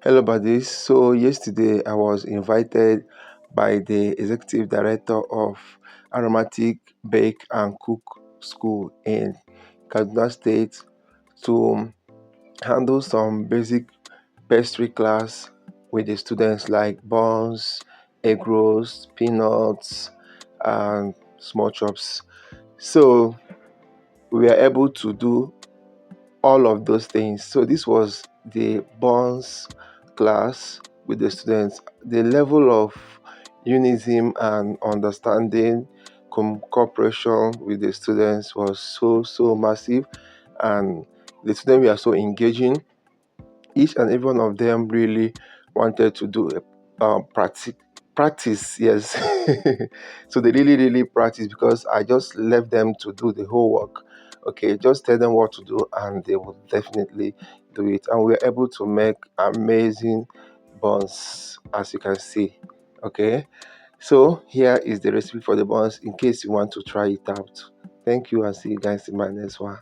Hello, buddies. So, yesterday I was invited by the executive director of Aromatic Bake and Cook School in Kaduna State to handle some basic pastry class with the students like buns, egg rolls, peanuts, and small chops. So, we were able to do all of those things. So this was the bonds class with the students. The level of unison and understanding, cooperation with the students was so massive, and the students were so engaging. Each and every one of them really wanted to do a practice, yes. So they really practice, because I just left them to do the whole work. Okay, just tell them what to do and they will definitely do it, and we're able to make amazing buns, as you can see. Okay, so here is the recipe for the buns in case you want to try it out. Thank you, and see you guys in my next one.